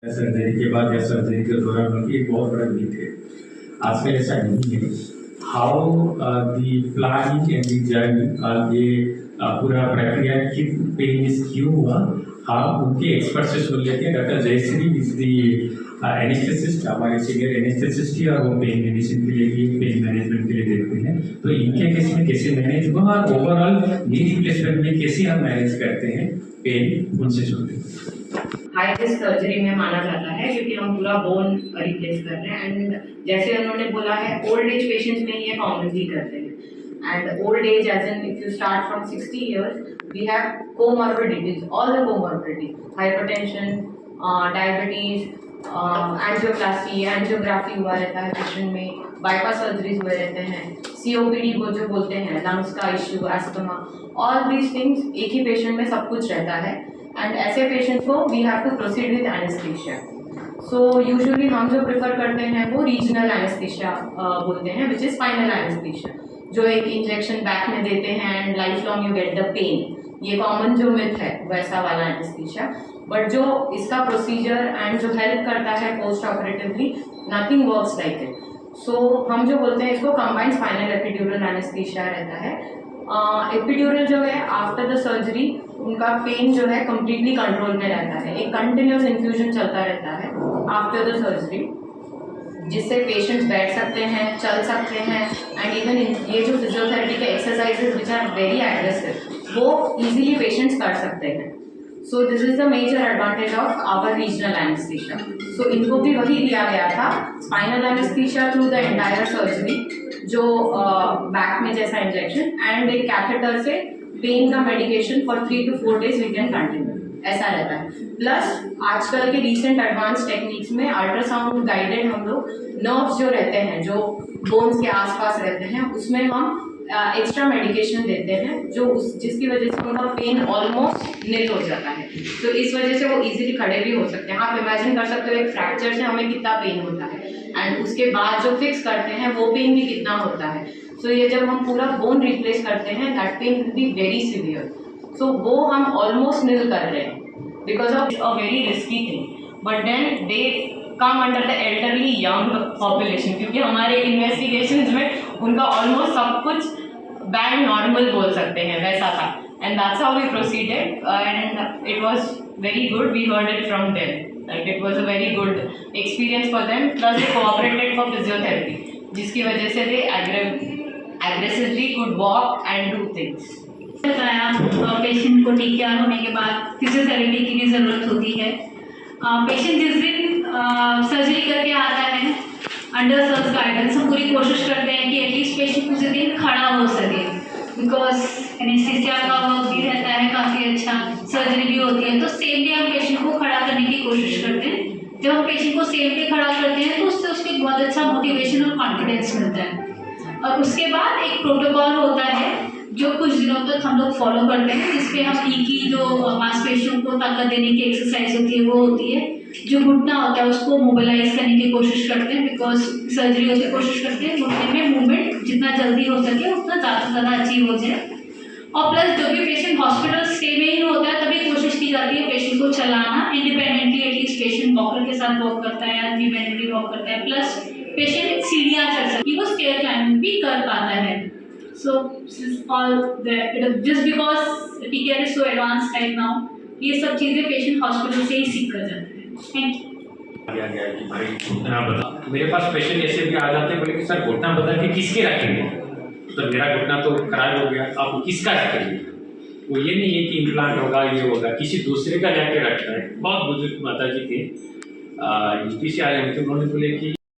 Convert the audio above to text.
Surgery के बाद या सर्जरी के दौरान उनकी एक बहुत बड़ा मीट है। आजकल ऐसा नहीं है। How the planning and the journey ये पूरा प्रक्रिया की पेन क्यों हुआ, हाँ उनके एक्सपर्ट से सुन लेते हैं। Doctor Jayashree is the anaesthetist, हमारे सीनियर एनेस्थेसिस्ट ही, और वो पेन मेडिसिन के लिए भी पेन मैनेजमेंट के लिए देखते हैं। तो इनके केस में कैसे मैनेज हुआ और ओवरऑल नी रिप्लेसमेंट में कैसे हम मैनेज करते हैं पेन, उनसे सुनते हैं। हाई रिस्क सर्जरी में माना जाता है क्योंकि हम पूरा बोन रिप्लेस कर रहे हैं। एंड जैसे उन्होंने बोला है, ओल्ड एज पेशेंट्स में ये कॉमनली करते हैं। And old age age in if you start from 60 years we have comorbidities, all the comorbidity, hypertension, diabetes, angioplasty, angiography हुआ रहता है पेशेंट में, बाईपास सर्जरीज हुए रहते हैं, COPD को जो बोलते हैं, लंग्स का issue, asthma, all these things एक ही पेशेंट में सब कुछ रहता है। एंड ऐसे पेशेंट्स को we have to proceed with anaesthesia. So usually हम जो प्रेफर करते हैं वो रीजनल एनेस्थीसिया बोलते हैं, विच इज स्पाइनल एनेस्थीसिया, जो एक इंजेक्शन बैक में देते हैं and life long you get the pain. ये कॉमन जो मिथ है वैसा वाला एनेस्थीसिया। बट जो इसका प्रोसीजर एंड जो हेल्प करता है post operatively, nothing works like it. So हम जो बोलते हैं इसको कंबाइंड स्पाइनल एपिड्यूरल एनेस्थीसिया रहता है। एपिड्यूरल जो है आफ्टर द सर्जरी उनका पेन जो है कम्प्लीटली कंट्रोल में रहता है। एक कंटिन्यूस इन्फ्यूजन चलता रहता है आफ्टर द सर्जरी, जिससे पेशेंट्स बैठ सकते हैं, चल सकते हैं। एंड इवन ये जो फिजियोथेरेपी के exercises which are very aggressive वो इजीली पेशेंट्स कर सकते हैं। So this is the major advantage of our regional anaesthesia. So इनको भी वही दिया गया था, spinal anaesthesia through the entire surgery, जो बैक में जैसा इंजेक्शन एंड एक कैथेटर से पेन का medication for 3 to 4 days we can continue, ऐसा रहता है। प्लस आजकल के रिसेंट एडवांस टेक्निक्स में अल्ट्रासाउंड गाइडेड हम लोग नर्व्स जो रहते हैं, जो बोन्स के आसपास रहते हैं, उसमें हम एक्स्ट्रा मेडिकेशन देते हैं, जो जिसकी वजह से उनका पेन ऑलमोस्ट निल हो जाता है। तो इस वजह से वो इजीली खड़े भी हो सकते हैं। आप इमेजिन कर सकते हो एक फ्रैक्चर से हमें कितना पेन होता है, एंड उसके बाद जो फिक्स करते हैं वो पेन भी कितना होता है। सो ये जब हम पूरा बोन रिप्लेस करते हैं, that pain will be very severe. So वो हम ऑलमोस्ट निल कर रहे हैं because of a very risky thing. But then they come under the elderly young population, क्योंकि हमारे इन्वेस्टिगेशंस में उनका ऑलमोस्ट सब कुछ बैंड नॉर्मल बोल सकते हैं वैसा था। And that's how we proceeded and it was very good. We heard it from them that it was a very good experience for them. Plus they cooperated for physiotherapy, जिसकी वजह से they aggressively could walk and do things. बताया patient को ठीक किया होने के बाद फिजियोथेरेपी की भी ज़रूरत होती है। पेशेंट जिस दिन सर्जरी करके आता है, अंडर सर्च गाइडेंस हम पूरी कोशिश करते हैं कि एटलीस्ट पेशेंट उसी दिन खड़ा हो सके, बिकॉज एनेस्थीसिया का वर्क भी रहता है काफ़ी अच्छा, सर्जरी भी होती है, तो सेम डे हम पेशेंट को खड़ा करने की कोशिश करते हैं। जब हम पेशेंट को सेम डे खड़ा करते हैं तो उससे उसको बहुत अच्छा मोटिवेशन और कॉन्फिडेंस मिलता है। और उसके बाद एक प्रोटोकॉल होता है जो कुछ दिनों तक हम लोग फॉलो करते हैं, जिसपे हम की जो मांसपेशियों को ताकत देने की एक्सरसाइज होती है वो होती है, जो घुटना होता है उसको मोबिलाइज करने की कोशिश करते हैं, बिकॉज सर्जरी होती कोशिश करते हैं घुटने में मूवमेंट जितना जल्दी हो सके उतना ज़्यादा से ज़्यादा अचीव हो जाए। और प्लस जो भी पेशेंट हॉस्पिटल स्टे में ही होता है तभी कोशिश की जाती है पेशेंट को चलाना इंडिपेंडेंटली, एटलीस्ट पेशेंट वॉकर के साथ वॉक करता है या इंडिपेंडेंटली वॉक करता है, प्लस पेशेंट सीढ़ियाँ चढ़ सके, वो स्टेयर क्लाइंबिंग भी कर पाता है। So all just because TCAR is so advance right now, ये सब चीज़ें पेशेंट हॉस्पिटल से ही सीख कर जाते हैं। Thank you. गया कि भाई घुटना बदल, मेरे पास पेशेंट ऐसे भी आ जाते हैं, बोले कि सर घुटना बदल के किसके रखेंगे, तो मेरा घुटना तो खराब हो गया, आप किसका रखेंगे। वो ये नहीं है कि इम्प्लांट होगा ये होगा, किसी दूसरे का जाके रखता है। बहुत बुजुर्ग माता जी थे, यूपी से आए थे, उन्होंने बोले कि